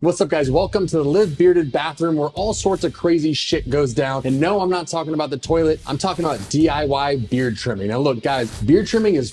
What's up, guys? Welcome to the Live Bearded bathroom where all sorts of crazy shit goes down. And no, I'm not talking about the toilet. I'm talking about DIY beard trimming. Now, look, guys, beard trimming is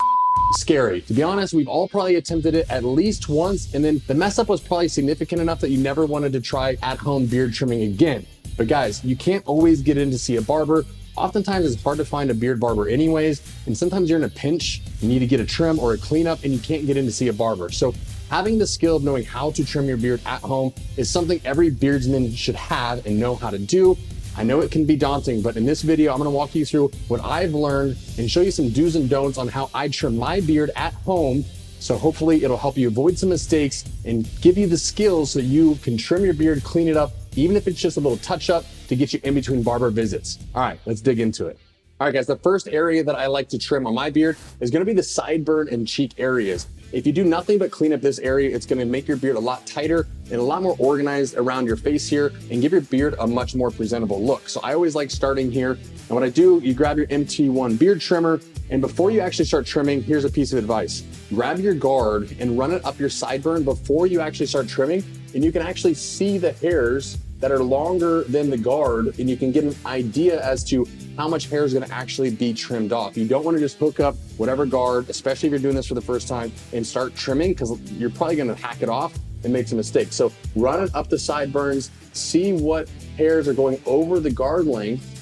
scary. To be honest, we've all probably attempted it at least once, and then the mess up was probably significant enough that you never wanted to try at-home beard trimming again. But guys, you can't always get in to see a barber. Oftentimes it's hard to find a beard barber anyways, and sometimes you're in a pinch, you need to get a trim or a cleanup, and you can't get in to see a barber. So having the skill of knowing how to trim your beard at home is something every beardsman should have and know how to do. I know it can be daunting, but in this video, I'm gonna walk you through what I've learned and show you some do's and don'ts on how I trim my beard at home. So hopefully it'll help you avoid some mistakes and give you the skills so you can trim your beard, clean it up, even if it's just a little touch up to get you in between barber visits. All right, let's dig into it. All right, guys, the first area that I like to trim on my beard is gonna be the sideburn and cheek areas. If you do nothing but clean up this area, it's gonna make your beard a lot tighter and a lot more organized around your face here and give your beard a much more presentable look. So I always like starting here. And what I do, you grab your MT1 beard trimmer, and before you actually start trimming, here's a piece of advice. Grab your guard and run it up your sideburn before you actually start trimming, and you can actually see the hairs that are longer than the guard, and you can get an idea as to how much hair is gonna actually be trimmed off. You don't wanna just hook up whatever guard, especially if you're doing this for the first time, and start trimming, because you're probably gonna hack it off and make some mistakes. So run it up the sideburns, see what hairs are going over the guard length,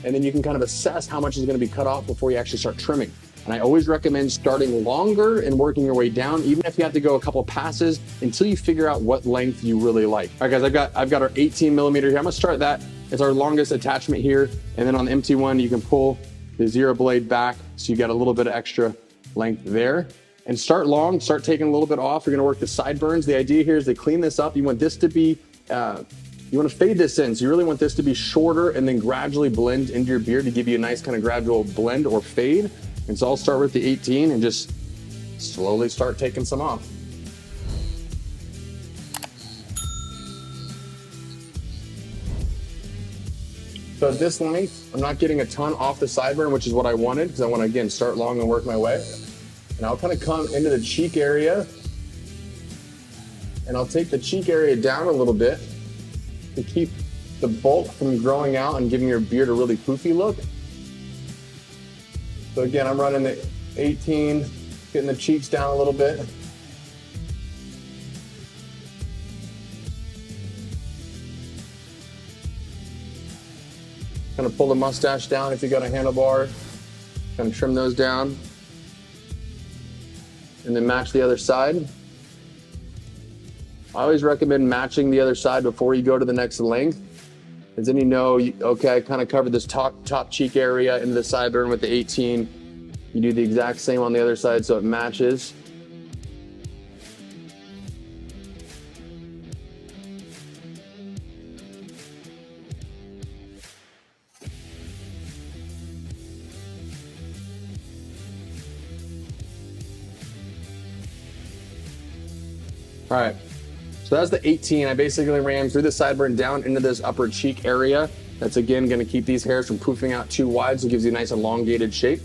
and then you can kind of assess how much is gonna be cut off before you actually start trimming. And I always recommend starting longer and working your way down, even if you have to go a couple passes until you figure out what length you really like. All right, guys, I've got our 18 millimeter here. I'm gonna start that. It's our longest attachment here. And then on the MT1, you can pull the zero blade back. So you got a little bit of extra length there. And start long, start taking a little bit off. You're gonna work the sideburns. The idea here is to clean this up. You want this to be, you want to fade this in. So you really want this to be shorter and then gradually blend into your beard to give you a nice kind of gradual blend or fade. And so I'll start with the 18 and just slowly start taking some off. So at this length, I'm not getting a ton off the sideburn, which is what I wanted, because I want to, again, start long and work my way. And I'll kind of come into the cheek area, and I'll take the cheek area down a little bit to keep the bulk from growing out and giving your beard a really poofy look. So again, I'm running the 18, getting the cheeks down a little bit. Kind of pull the mustache down if you got a handlebar. Kind of trim those down. And then match the other side. I always recommend matching the other side before you go to the next length. Because then you know, okay, I kind of covered this top cheek area into the sideburn with the 18. You do the exact same on the other side so it matches. All right. So that's the 18. I basically ran through the sideburn down into this upper cheek area. That's again gonna keep these hairs from poofing out too wide, so it gives you a nice elongated shape.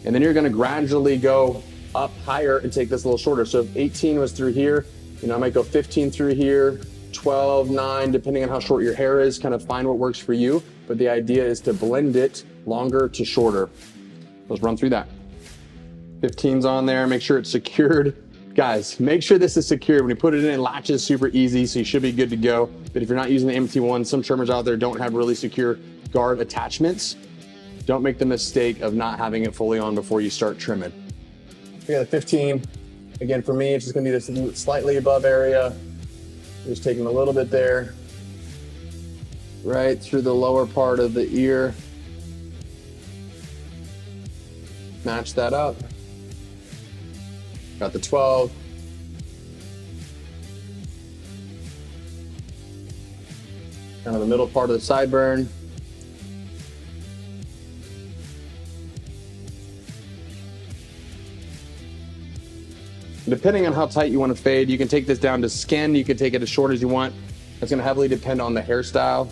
And then you're gonna gradually go up higher and take this a little shorter. So if 18 was through here, I might go 15 through here, 12, 9, depending on how short your hair is, kind of find what works for you. But the idea is to blend it longer to shorter. Let's run through that. 15's on there, make sure it's secured. Guys, make sure this is secure. When you put it in, it latches super easy, so you should be good to go. But if you're not using the MT1, some trimmers out there don't have really secure guard attachments. Don't make the mistake of not having it fully on before you start trimming. We got a 15. Again, for me, it's just gonna be this slightly above area. Just taking a little bit there. Right through the lower part of the ear. Match that up. Got the 12. Kind of the middle part of the sideburn. Depending on how tight you want to fade, you can take this down to skin. You can take it as short as you want. That's going to heavily depend on the hairstyle.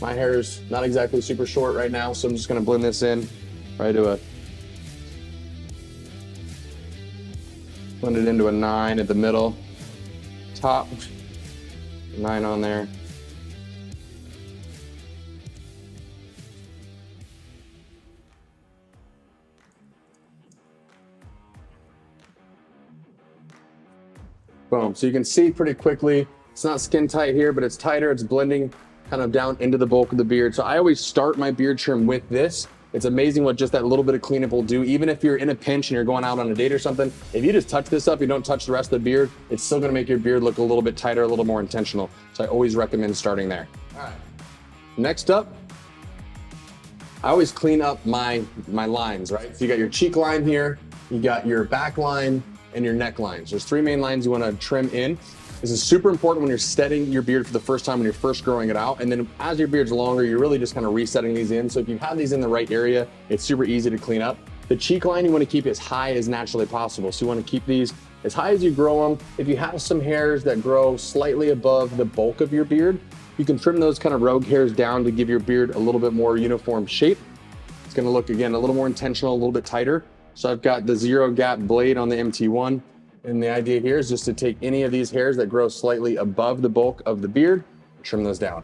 My hair is not exactly super short right now, so I'm just going to blend this in right to a blend it into a 9 at the middle. Top 9 on there. Boom. So you can see pretty quickly, it's not skin tight here, but it's tighter. It's blending kind of down into the bulk of the beard. So I always start my beard trim with this. It's amazing what just that little bit of cleanup will do. Even if you're in a pinch and you're going out on a date or something, if you just touch this up, you don't touch the rest of the beard, it's still gonna make your beard look a little bit tighter, a little more intentional. So I always recommend starting there. All right. Next up, I always clean up my lines, right? So you got your cheek line here, you got your back line, and your neck lines. There's 3 main lines you wanna trim in. This is super important when you're setting your beard for the first time, when you're first growing it out. And then as your beard's longer, you're really just kind of resetting these in. So if you have these in the right area, it's super easy to clean up. The cheek line, you wanna keep as high as naturally possible. So you wanna keep these as high as you grow them. If you have some hairs that grow slightly above the bulk of your beard, you can trim those kind of rogue hairs down to give your beard a little bit more uniform shape. It's gonna look, again, a little more intentional, a little bit tighter. So I've got the 0 gap blade on the MT1. And the idea here is just to take any of these hairs that grow slightly above the bulk of the beard, trim those down.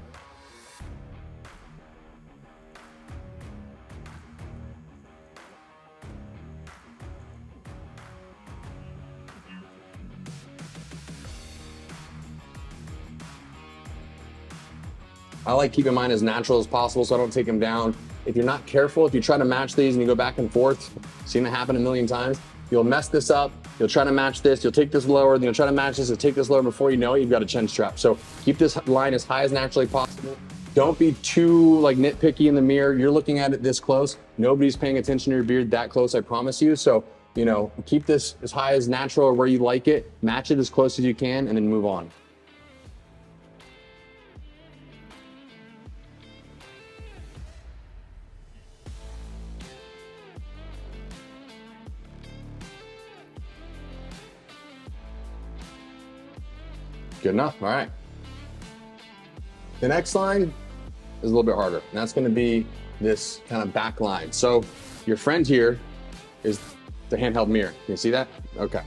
I like keeping mine as natural as possible so I don't take them down. If you're not careful, if you try to match these and you go back and forth, seen it happen a million times, you'll mess this up. You'll try to match this, you'll take this lower, then you'll try to match this and take this lower. Before you know it, you've got a chin strap. So keep this line as high as naturally possible. Don't be too like nitpicky in the mirror. You're looking at it this close. Nobody's paying attention to your beard that close, I promise you. So, you know, keep this as high as natural or where you like it, match it as close as you can, and then move on. Good enough, all right. The next line is a little bit harder, and that's gonna be this kind of back line. So your friend here is the handheld mirror. Can you see that? Okay.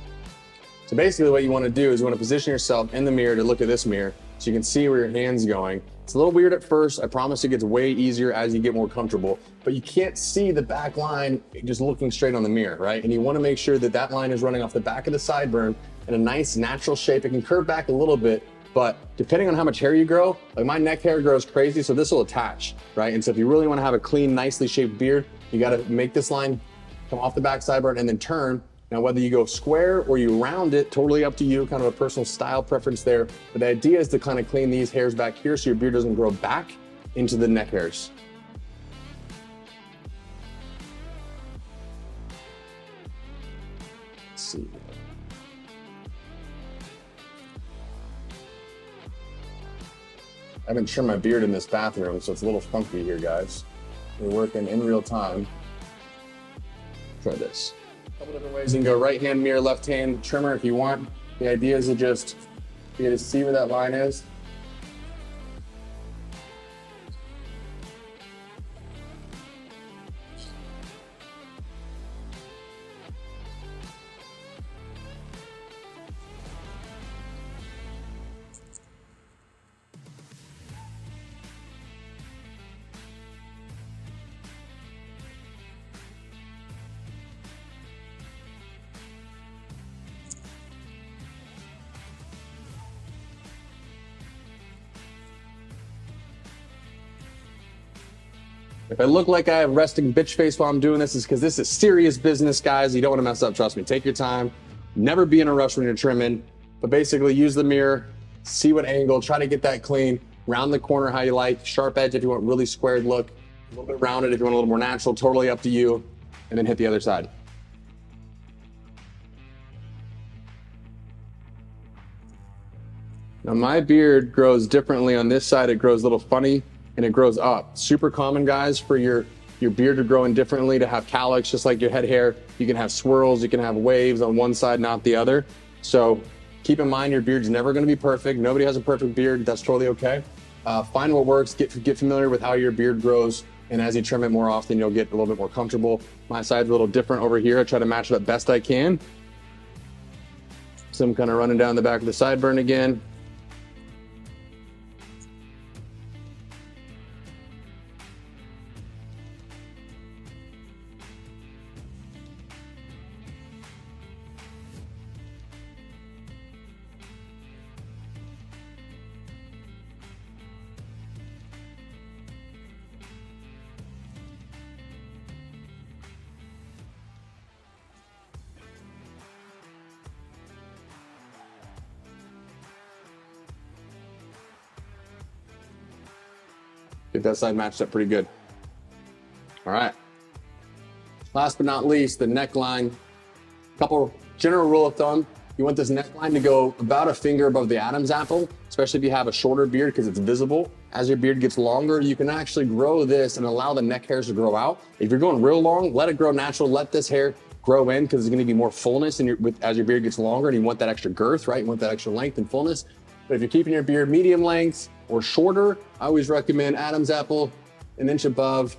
So basically what you wanna do is you wanna position yourself in the mirror to look at this mirror so you can see where your hand's going. It's a little weird at first. I promise it gets way easier as you get more comfortable, but you can't see the back line just looking straight on the mirror, right? And you wanna make sure that that line is running off the back of the sideburn in a nice natural shape. It can curve back a little bit, but depending on how much hair you grow, like my neck hair grows crazy, so this will attach, right? And so if you really wanna have a clean, nicely shaped beard, you gotta make this line come off the back sideburn and then turn. Now, whether you go square or you round it, totally up to you, kind of a personal style preference there. But the idea is to kind of clean these hairs back here so your beard doesn't grow back into the neck hairs. Let's see. I haven't trimmed my beard in this bathroom, so it's a little funky here, guys. We're working in real time. Try this. A couple different ways. You can go right hand mirror, left hand trimmer if you want. The idea is to just be able to see where that line is. If I look like I have resting bitch face while I'm doing this, is because this is serious business, guys. You don't want to mess up, trust me. Take your time. Never be in a rush when you're trimming, but basically use the mirror, see what angle, try to get that clean, round the corner how you like, sharp edge if you want really squared look, a little bit rounded if you want a little more natural, totally up to you, and then hit the other side. Now my beard grows differently. On this side, it grows a little funny and it grows up. Super common, guys, for your beard to grow in differently, to have calyx, just like your head hair. You can have swirls, you can have waves on one side, not the other. So keep in mind, your beard's never gonna be perfect. Nobody has a perfect beard, that's totally okay. Find what works, get familiar with how your beard grows, and as you trim it more often, you'll get a little bit more comfortable. My side's a little different over here. I try to match it up best I can. So I'm kind of running down the back of the sideburn again. Get that side matched up pretty good. All right. Last but not least, the neckline. Couple general rule of thumb. You want this neckline to go about a finger above the Adam's apple, especially if you have a shorter beard because it's visible. As your beard gets longer, you can actually grow this and allow the neck hairs to grow out. If you're going real long, let it grow natural. Let this hair grow in because there's going to be more fullness as your beard gets longer, and you want that extra girth, right? You want that extra length and fullness. But if you're keeping your beard medium length or shorter, I always recommend Adam's apple, an inch above.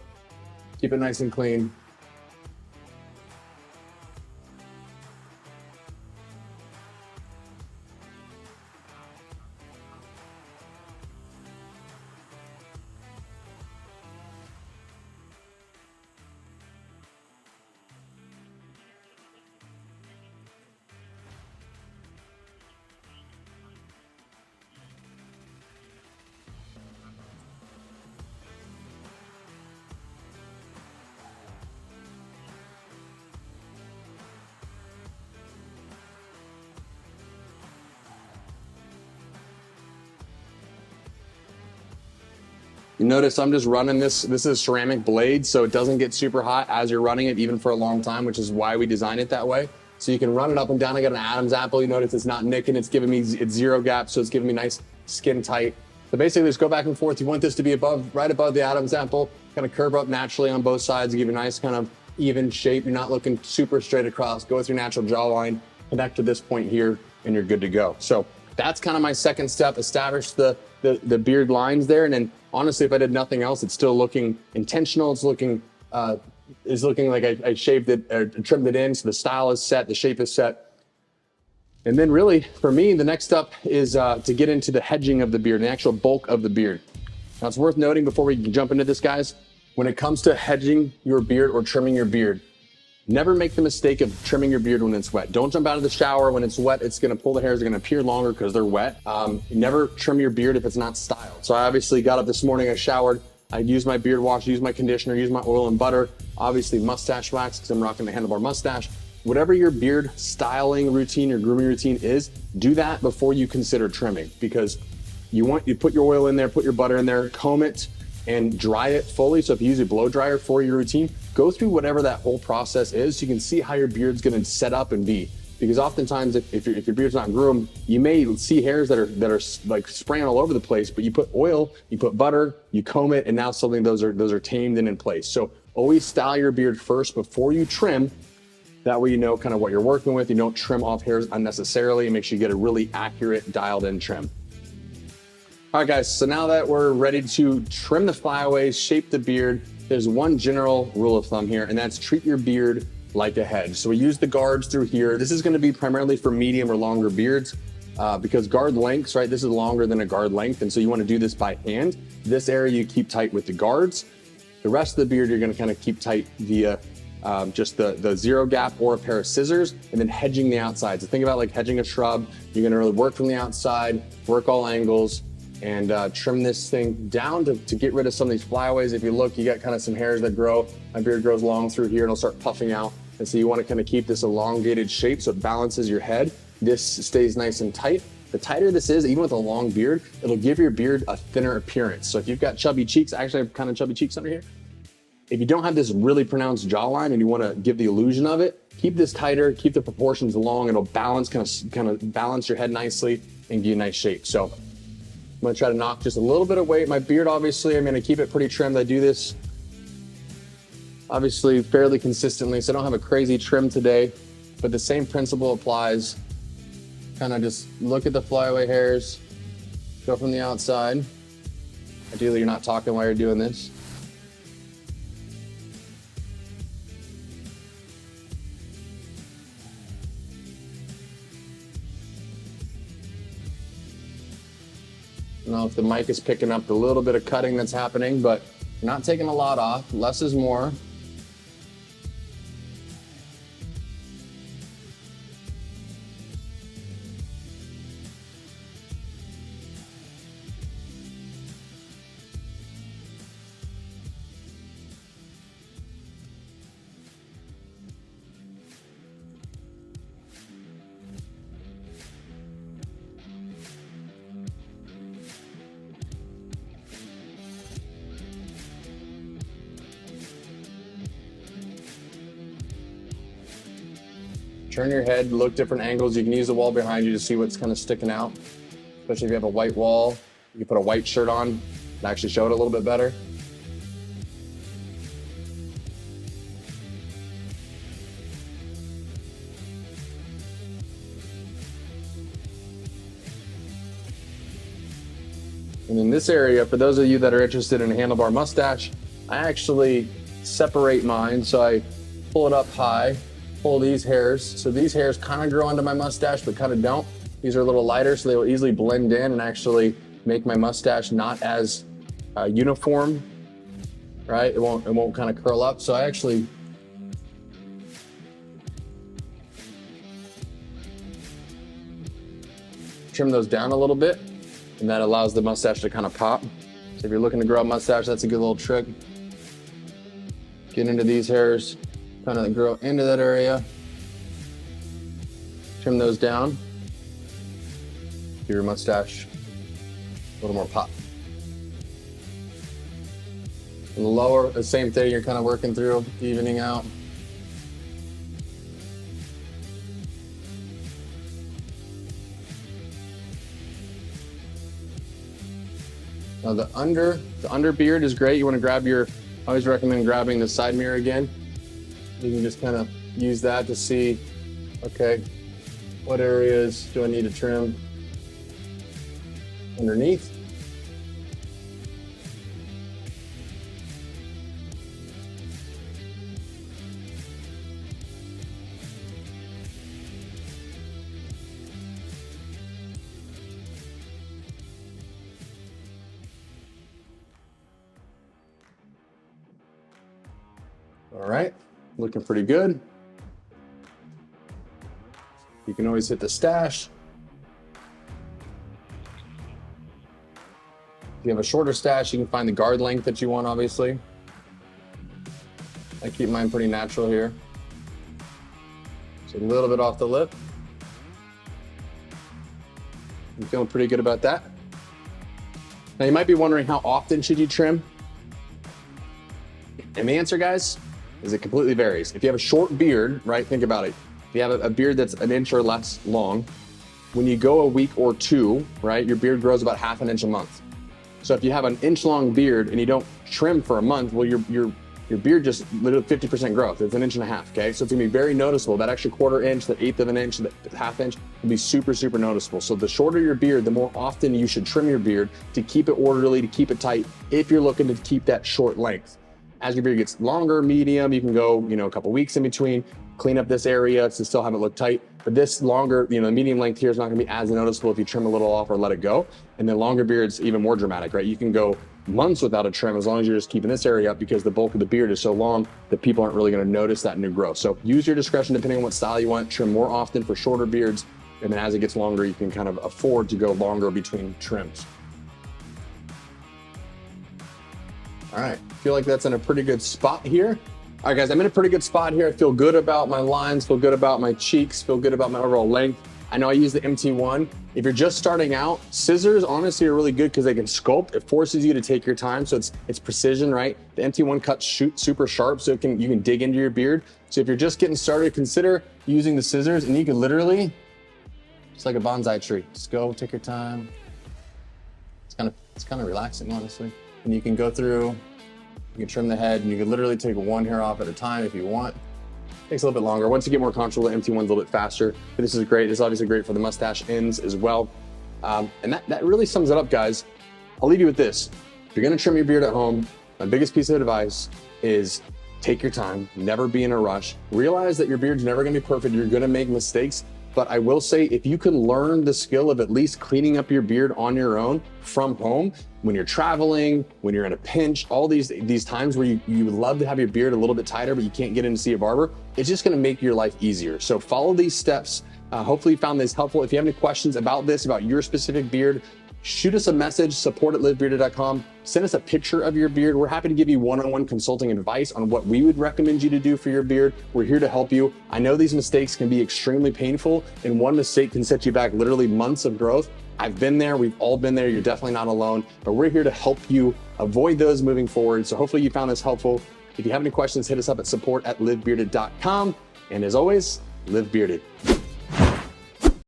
Keep it nice and clean. You notice I'm just running this. This is ceramic blade, so it doesn't get super hot as you're running it, even for a long time, which is why we designed it that way. So you can run it up and down. I got an Adam's apple. You notice it's not nicking. It's giving me, it's zero gap, so it's giving me nice skin tight. So basically, just go back and forth. You want this to be right above the Adam's apple, kind of curve up naturally on both sides, give you a nice kind of even shape. You're not looking super straight across. Go with your natural jawline, connect to this point here, and you're good to go. So that's kind of my second step. Establish the beard lines there, and then honestly, if I did nothing else, it's still looking intentional. It's looking like I shaved it or trimmed it in, so the style is set, the shape is set. And then really, for me, the next step is to get into the hedging of the beard, the actual bulk of the beard. Now, it's worth noting before we jump into this, guys, when it comes to hedging your beard or trimming your beard, never make the mistake of trimming your beard when it's wet. Don't jump out of the shower when it's wet. It's gonna pull the hairs, are gonna appear longer because they're wet. Never trim your beard if it's not styled. So I obviously got up this morning, I showered, I used my beard wash, used my conditioner, used my oil and butter, obviously mustache wax because I'm rocking the handlebar mustache. Whatever your beard styling routine, your grooming routine is, do that before you consider trimming, because you put your oil in there, put your butter in there, comb it, and dry it fully. So if you use a blow dryer for your routine, go through whatever that whole process is so you can see how your beard's gonna set up and be. Because oftentimes if your beard's not groomed, you may see hairs that are like spraying all over the place, but you put oil, you put butter, you comb it, and now suddenly those are tamed and in place. So always style your beard first before you trim. That way you know kind of what you're working with. You don't trim off hairs unnecessarily, and make sure you get a really accurate dialed in trim. All right, guys, so now that we're ready to trim the flyaways, shape the beard, there's one general rule of thumb here, and that's treat your beard like a hedge. So we use the guards through here. This is gonna be primarily for medium or longer beards because guard lengths, right? This is longer than a guard length, and so you wanna do this by hand. This area you keep tight with the guards. The rest of the beard you're gonna kind of keep tight via just the zero gap or a pair of scissors, and then hedging the outside. So think about like hedging a shrub. You're gonna really work from the outside, work all angles, and trim this thing down to get rid of some of these flyaways. If you look, you got kind of some hairs that grow. My beard grows long through here and it'll start puffing out. And so you want to kind of keep this elongated shape so it balances your head. This stays nice and tight. The tighter this is, even with a long beard, it'll give your beard a thinner appearance. So if you've got chubby cheeks, actually I have kind of chubby cheeks under here. If you don't have this really pronounced jawline and you want to give the illusion of it, keep this tighter, keep the proportions long. It'll balance, kind of balance your head nicely and give you a nice shape. So I'm gonna try to knock just a little bit of weight. My beard, obviously, I'm gonna keep it pretty trimmed. I do this obviously fairly consistently, so I don't have a crazy trim today, but the same principle applies. Kind of just look at the flyaway hairs, go from the outside. Ideally, you're not talking while you're doing this. I don't know if the mic is picking up the little bit of cutting that's happening, but not taking a lot off. Less is more. Turn your head, look different angles. You can use the wall behind you to see what's kind of sticking out. Especially if you have a white wall, you can put a white shirt on and actually show it a little bit better. And in this area, for those of you that are interested in a handlebar mustache, I actually separate mine. So I pull it up high, pull these hairs. So these hairs kind of grow onto my mustache, but kind of don't. These are a little lighter, so they will easily blend in and actually make my mustache not as uniform, right? It won't kind of curl up. So I actually trim those down a little bit, and that allows the mustache to kind of pop. So if you're looking to grow a mustache, that's a good little trick. Get into these hairs, kind of grow into that area. Trim those down. Give your mustache a little more pop. And the lower, the same thing, you're kind of working through, evening out. Now the under beard is great. You want to grab I always recommend grabbing the side mirror again. You can just kind of use that to see, okay, what areas do I need to trim underneath? All right, looking pretty good. You can always hit the stash. If you have a shorter stash, you can find the guard length that you want, obviously. I keep mine pretty natural here. So a little bit off the lip. I'm feeling pretty good about that. Now you might be wondering, how often should you trim? And the answer, guys, is it completely varies. If you have a short beard, right, think about it. If you have a beard that's an inch or less long, when you go a week or two, right, your beard grows about half an inch a month. So if you have an inch long beard and you don't trim for a month, well, your beard just literally 50% growth. It's an inch and a half, okay? So it's gonna be very noticeable. That extra quarter inch, that eighth of an inch, that half inch will be super, super noticeable. So the shorter your beard, the more often you should trim your beard to keep it orderly, to keep it tight, if you're looking to keep that short length. As your beard gets longer, medium, you can go, a couple weeks in between, clean up this area to still have it look tight. But this longer, the medium length here is not gonna be as noticeable if you trim a little off or let it go. And then longer beards, even more dramatic, right? You can go months without a trim as long as you're just keeping this area up, because the bulk of the beard is so long that people aren't really gonna notice that new growth. So use your discretion depending on what style you want. Trim more often for shorter beards. And then as it gets longer, you can kind of afford to go longer between trims. All right, I feel like that's in a pretty good spot here. All right, guys, I'm in a pretty good spot here. I feel good about my lines, feel good about my cheeks, feel good about my overall length. I know I use the MT1. If you're just starting out, scissors honestly are really good because they can sculpt. It forces you to take your time, so it's precision, right? The MT1 cuts super sharp, so you can dig into your beard. So if you're just getting started, consider using the scissors, and you can literally, just like a bonsai tree, just go, take your time. It's kind of relaxing, honestly. And you can go through, you can trim the head, and you can literally take one hair off at a time if you want. Takes a little bit longer. Once you get more comfortable, the MT1's a little bit faster, but this is great. This is obviously great for the mustache ends as well. And that really sums it up, guys. I'll leave you with this. If you're gonna trim your beard at home, my biggest piece of advice is take your time, never be in a rush. Realize that your beard's never gonna be perfect. You're gonna make mistakes. But I will say, if you can learn the skill of at least cleaning up your beard on your own from home, when you're traveling, when you're in a pinch, all these times where you would love to have your beard a little bit tighter, but you can't get in to see a barber, it's just gonna make your life easier. So follow these steps. Hopefully you found this helpful. If you have any questions about this, about your specific beard, shoot us a message, support@livebearded.com. Send us a picture of your beard. We're happy to give you one-on-one consulting advice on what we would recommend you to do for your beard. We're here to help you. I know these mistakes can be extremely painful, and one mistake can set you back literally months of growth. I've been there, we've all been there. You're definitely not alone, but we're here to help you avoid those moving forward. So hopefully you found this helpful. If you have any questions, hit us up at support@livebearded.com. And as always, live bearded.